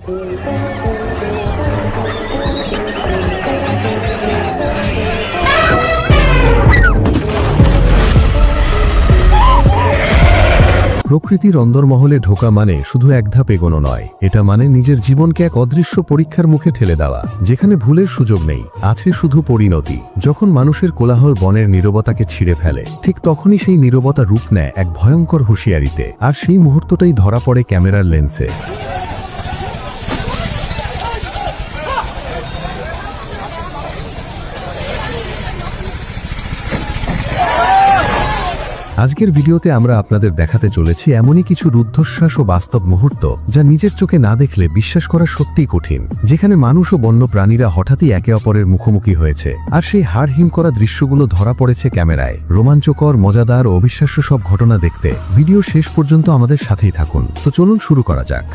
প্রকৃতির অন্দরমহলে ঢোকা মানে শুধু এক ধাপ এগোনো নয়, এটা মানে নিজের জীবনকে এক অদৃশ্য পরীক্ষার মুখে ঠেলে দেওয়া, যেখানে ভুলের সুযোগ নেই, আছে শুধু পরিণতি। যখন মানুষের কোলাহল বনের নীরবতাকে ছিঁড়ে ফেলে, ঠিক তখনই সেই নীরবতা রূপ নেয় এক ভয়ঙ্কর হুঁশিয়ারিতে, আর সেই মুহূর্তটাই ধরা পড়ে ক্যামেরার লেন্সে। আজকের ভিডিওতে আমরা আপনাদের দেখাতে চলেছি এমনই কিছু রুদ্ধশ্বাস ও বাস্তব মুহূর্ত, যা নিজের চোখে না দেখলে বিশ্বাস করা সত্যিই কঠিন, যেখানে মানুষ ও বন্য প্রাণীরা হঠাৎই একে অপরের মুখোমুখি হয়েছে, আর সেই হাড় হিম করা দৃশ্যগুলো ধরা পড়েছে ক্যামেরায়। রোমাঞ্চকর, মজাদার ও অবিশ্বাস্য সব ঘটনা দেখতে ভিডিও শেষ পর্যন্ত আমাদের সাথেই থাকুন। তো চলুন শুরু করা যাক।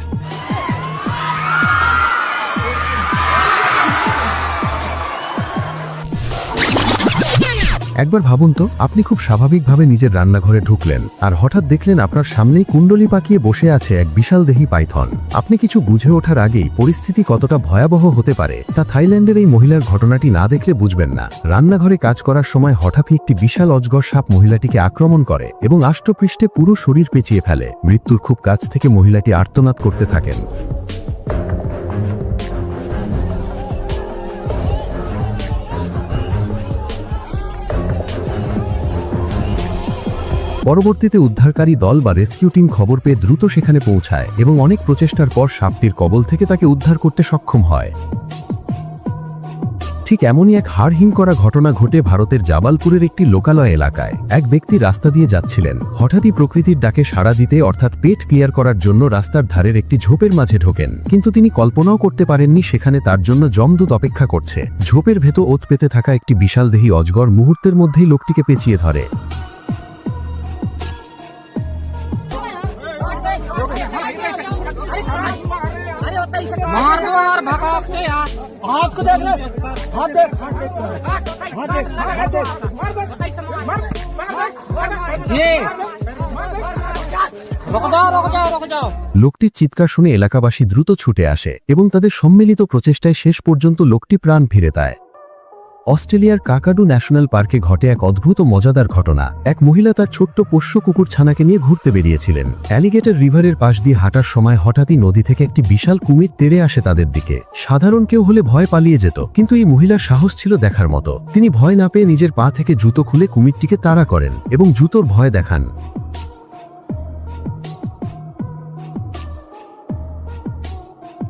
একবার ভাবুন তো, আপনি খুব স্বাভাবিকভাবে নিজের রান্নাঘরে ঢুকলেন, আর হঠাৎ দেখলেন আপনার সামনেই কুণ্ডলি পাকিয়ে বসে আছে এক বিশালদেহী পাইথন। আপনি কিছু বুঝে ওঠার আগেই পরিস্থিতি কতটা ভয়াবহ হতে পারে তা থাইল্যান্ডের এই মহিলার ঘটনাটি না দেখলে বুঝবেন না। রান্নাঘরে কাজ করার সময় হঠাৎই একটি বিশাল অজগর সাপ মহিলাটিকে আক্রমণ করে এবং আষ্টপৃষ্ঠে পুরো শরীর পেঁচিয়ে ফেলে। মৃত্যুর খুব কাছ থেকে মহিলাটি আর্তনাদ করতে থাকেন। পরবর্তীতে উদ্ধারকারী দল বা রেস্কিউ টিম খবর পেয়ে দ্রুত সেখানে পৌঁছায় এবং অনেক প্রচেষ্টার পর সাপটির কবল থেকে তাকে উদ্ধার করতে সক্ষম হয়। ঠিক এমনই এক হাড়হিম করা ঘটনা ঘটে ভারতের জাবালপুরের একটি লোকালয় এলাকায়। এক ব্যক্তি রাস্তা দিয়ে যাচ্ছিলেন, হঠাৎই প্রকৃতির ডাকে সাড়া দিতে অর্থাৎ পেট ক্লিয়ার করার জন্য রাস্তার ধারের একটি ঝোপের মাঝে ঢোকেন। কিন্তু তিনি কল্পনাও করতে পারেননি সেখানে তার জন্য যমদূত অপেক্ষা করছে। ঝোপের ভেতর ওত পেতে থাকা একটি বিশালদেহী অজগর মুহূর্তের মধ্যেই লোকটিকে পেঁচিয়ে ধরে। লোকটির চিৎকার শুনে এলাকাবাসী দ্রুত ছুটে আসে এবং তাদের সম্মিলিত প্রচেষ্টায় শেষ পর্যন্ত লোকটি প্রাণ ফিরে পায়। অস্ট্রেলিয়ার কাকাডু ন্যাশনাল পার্কে ঘটে এক অদ্ভুত ও মজাদার ঘটনা। এক মহিলা তার ছোট্ট পোষ্য কুকুর ছানাকে নিয়ে ঘুরতে বেরিয়েছিলেন। অ্যালিগেটর রিভারের পাশ দিয়ে হাঁটার সময় হঠাৎই নদী থেকে একটি বিশাল কুমির তেড়ে আসে তাদের দিকে। সাধারণ কেউ হলে ভয় পালিয়ে যেত, কিন্তু এই মহিলার সাহস ছিল দেখার মতো। তিনি ভয় না পেয়ে নিজের পা থেকে জুতো খুলে কুমিরটিকে তাড়া করেন এবং জুতোর ভয় দেখান।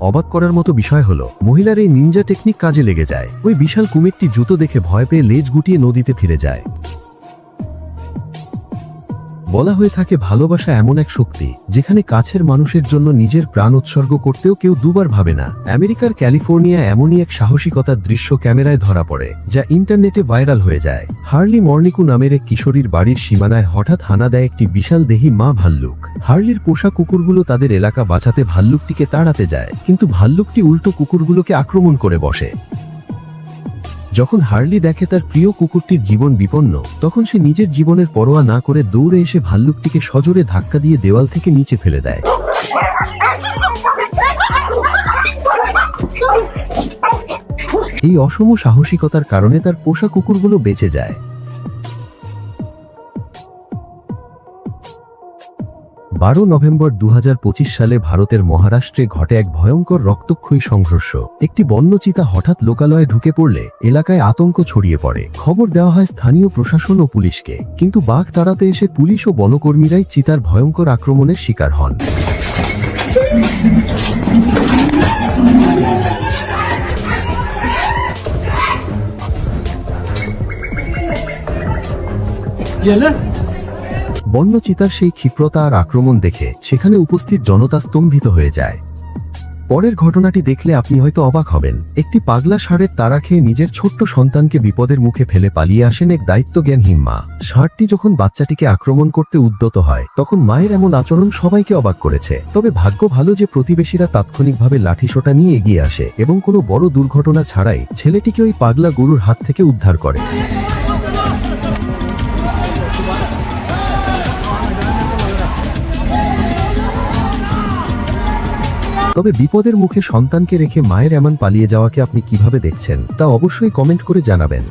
অবাক করার মতো বিষয় হলো, মহিলার এই নিনজা টেকনিক কাজে লেগে যায়। ওই বিশাল কুমিরটি জুতো দেখে ভয় পেয়ে লেজ গুটিয়ে নদীতে ফিরে যায়। বলা হয়ে থাকে ভালোবাসা এমন এক শক্তি, যেখানে কাছের মানুষের জন্য নিজের প্রাণ উৎসর্গ করতেও কেউ দুবার ভাবে না। আমেরিকার ক্যালিফোর্নিয়া এমনই এক সাহসিকতার দৃশ্য ক্যামেরায় ধরা পড়ে, যা ইন্টারনেটে ভাইরাল হয়ে যায়। হার্লি মর্নিকু নামের এক কিশোরীর বাড়ির সীমানায় হঠাৎ হানা দেয় একটি বিশাল দেহী মা ভাল্লুক। হার্লির পোষা কুকুরগুলো তাদের এলাকা বাঁচাতে ভাল্লুকটিকে তাড়াতে যায়, কিন্তু ভাল্লুকটি উল্টো কুকুরগুলোকে আক্রমণ করে বসে। যখন হার্লি দেখে তার প্রিয় কুকুরটির জীবন বিপন্ন, তখন সে নিজের জীবনের পরোয়া না করে দৌড়ে এসে ভাল্লুকটিকে সজোরে ধাক্কা দিয়ে দেওয়াল থেকে নিচে ফেলে দেয়। এই অসম সাহসিকতার কারণে তার পোষা কুকুরগুলো বেঁচে যায়। 12 নভেম্বর 2025 সালে ভারতের মহারাষ্ট্রে ঘটে এক ভয়ঙ্কর রক্তক্ষয়ী সংঘর্ষ। একটি বন্য চিতা হঠাৎ লোকালয়ে ঢুকে পড়লে এলাকায় আতঙ্ক ছড়িয়ে পড়ে। খবর দেওয়া হয় স্থানীয় প্রশাসন ও পুলিশকে, কিন্তু বাঘ তাড়াতে এসে পুলিশ ও বনকর্মীরাই চিতার ভয়ঙ্কর আক্রমণের শিকার হন। বন্য চিতার সেই ক্ষিপ্রতা আর আক্রমণ দেখে সেখানে উপস্থিত জনতা স্তম্ভিত হয়ে যায়। পরের ঘটনাটি দেখলে আপনি হয়তো অবাক হবেন। একটি পাগলা ষাঁড়ের তাড়া খেয়ে নিজের ছোট্ট সন্তানকে বিপদের মুখে ফেলে পালিয়ে আসেন এক দায়িত্বজ্ঞানহীন মা। ষাঁড়টি যখন বাচ্চাটিকে আক্রমণ করতে উদ্যত হয়, তখন মায়ের এমন আচরণ সবাইকে অবাক করেছে। তবে ভাগ্য ভালো যে প্রতিবেশীরা তাৎক্ষণিকভাবে লাঠিসোঁটা নিয়ে এগিয়ে আসে এবং কোনো বড় দুর্ঘটনা ছাড়াই ছেলেটিকে ওই পাগলা গরুর হাত থেকে উদ্ধার করে। তবে বিপদের মুখে সন্তানকে রেখে মায়ের এমন পালিয়ে যাওয়াকে আপনি কিভাবে দেখছেন তা অবশ্যই কমেন্ট করে জানাবেন।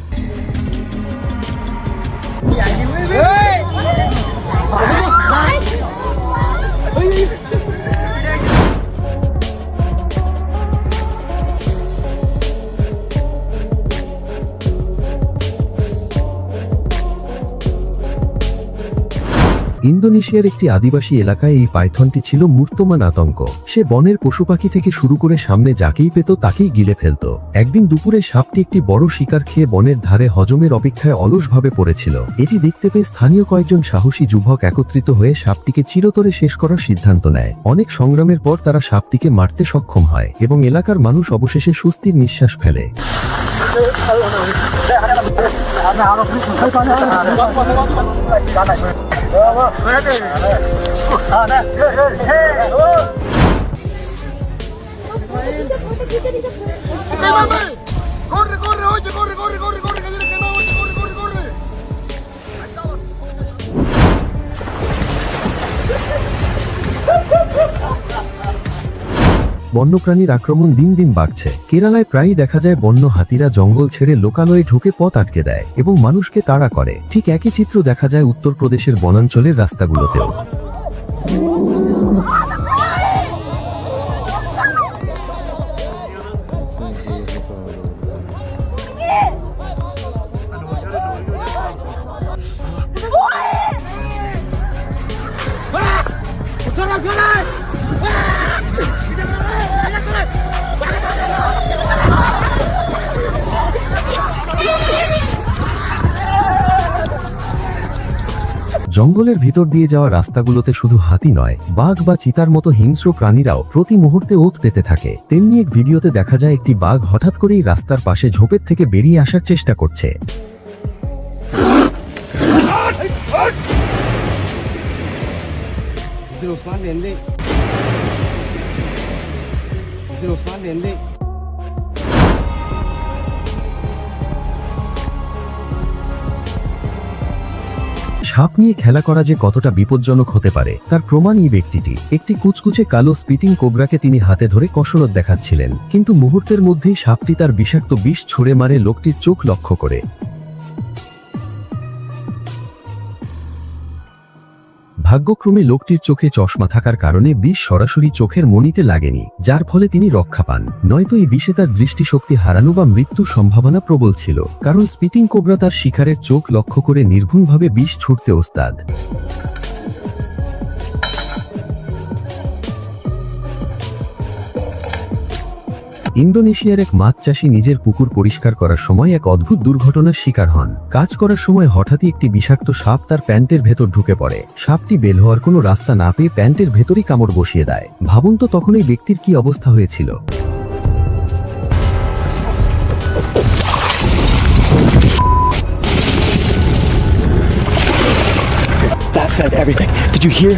ইন্দোনেশিয়ার একটি আদিবাসী এলাকায় এই পাইথনটি ছিল মূর্তমান আতঙ্ক। সে বনের পশু পাখি থেকে শুরু করে সামনে যাকেই পেত তাকেই গিলে ফেলত। একদিন দুপুরে সাপটি একটি বড় শিকার খেয়ে বনের ধারে হজমের অপেক্ষায় অলসভাবে পড়েছিল। এটি দেখতে পেয়ে স্থানীয় কয়েকজন সাহসী যুবক একত্রিত হয়ে সাপটিকে চিরতরে শেষ করার সিদ্ধান্ত নেয়। অনেক সংগ্রামের পর তারা সাপটিকে মারতে সক্ষম হয় এবং এলাকার মানুষ অবশেষে স্বস্তির নিঃশ্বাস ফেলে। বন্যপ্রাণীর আক্রমণ দিন দিন বাড়ছে। কেরালায় প্রায়ই দেখা যায় বন্য হাতিরা জঙ্গল ছেড়ে লোকালয়ে ঢুকে পথ আটকে দেয় এবং মানুষকে তাড়া করে। ঠিক একই চিত্র দেখা যায় উত্তরপ্রদেশের বনাঞ্চলের রাস্তাগুলোতেও। জঙ্গলের ভিতর দিয়ে যাওয়া রাস্তাগুলোতে শুধু হাতি নয়, বাঘ বা চিতার মতো হিংস্র প্রাণীরাও প্রতি মুহূর্তে ওত পেতে থাকে। তেমনি এক ভিডিওতে দেখা যায় একটি বাঘ হঠাৎ করেই রাস্তার পাশে ঝোপের থেকে বেরিয়ে আসার চেষ্টা করছে। সাপ নিয়ে খেলা করা যে কতটা বিপজ্জনক হতে পারে তার প্রমাণ এই ব্যক্তিটি। একটি কুচকুচে কালো স্পিটিং কোবরাকে তিনি হাতে ধরে কসরত দেখাচ্ছিলেন, কিন্তু মুহূর্তের মধ্যেই সাপটি তার বিষাক্ত বিষ ছুঁড়ে মারে লোকটির চোখ লক্ষ্য করে। ভাগ্যক্রমে লোকটির চোখে চশমা থাকার কারণে বিষ সরাসরি চোখের মণিতে লাগেনি, যার ফলে তিনি রক্ষা পান। নয়তো এই বিষে তার দৃষ্টিশক্তি হারানো বা মৃত্যুর সম্ভাবনা প্রবল ছিল, কারণ স্পিটিং কোবরা তার শিকারের চোখ লক্ষ্য করে নির্ভুলভাবে বিষ ছুঁড়তে ওস্তাদ। ইন্দোনেশিয়ার এক মাছ চাষী নিজের পুকুর পরিষ্কার করার সময় এক অদ্ভুত দুর্ঘটনার শিকার হন। কাজ করার সময় হঠাৎই একটি বিষাক্ত সাপ তার প্যান্টের ভেতর ঢুকে পড়ে। সাপটি বের হওয়ার কোনো রাস্তা না পেয়ে প্যান্টের ভেতরই কামড় বসিয়ে দেয়। ভাবুন তো তখন এই ব্যক্তির কি অবস্থা হয়েছিল। That says everything. Did you hear?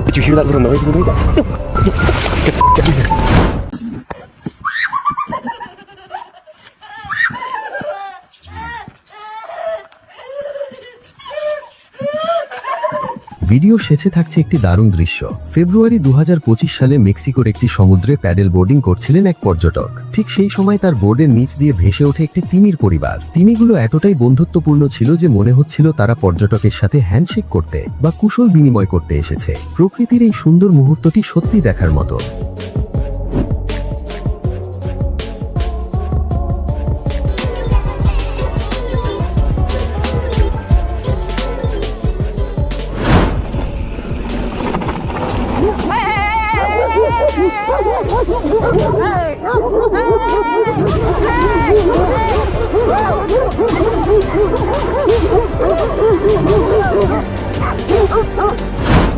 Did you hear that little noise? Get me here. Video শেষে থাকছে একটি দারুণ দৃশ্য। ফেব্রুয়ারি 2025 সালে মেক্সিকোর একটি সমুদ্রে প্যাডেল বোর্ডিং করছিলেন এক পর্যটক। ঠিক সেই সময় তার বোর্ডের নিচ দিয়ে ভেসে ওঠে একটি তিমির পরিবার। তিমিগুলো এতটাই বন্ধুত্বপূর্ণ ছিল যে মনে হচ্ছিল তারা পর্যটকের সাথে হ্যান্ডশেক করতে বা কুশল বিনিময় করতে এসেছে। প্রকৃতির এই সুন্দর মুহূর্তটি সত্যি দেখার মতো।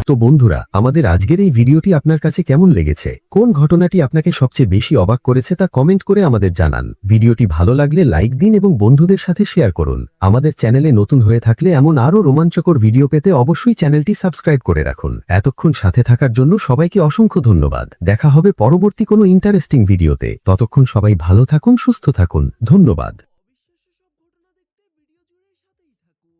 তো বন্ধুরা, আমাদের আজকের এই ভিডিওটি আপনার কাছে কেমন লেগেছে? কোন ঘটনাটি আপনাকে সবচেয়ে বেশি অবাক করেছে তা কমেন্ট করে আমাদের জানান। ভিডিওটি ভালো লাগলে লাইক দিন এবং বন্ধুদের সাথে শেয়ার করুন। আমাদের চ্যানেলে নতুন হয়ে থাকলে এমন আরও রোমাঞ্চকর ভিডিও পেতে অবশ্যই চ্যানেলটি সাবস্ক্রাইব করে রাখুন। এতক্ষণ সাথে থাকার জন্য সবাইকে অসংখ্য ধন্যবাদ। দেখা হবে পরবর্তী কোনো ইন্টারেস্টিং ভিডিওতে। ততক্ষণ সবাই ভালো থাকুন, সুস্থ থাকুন। ধন্যবাদ।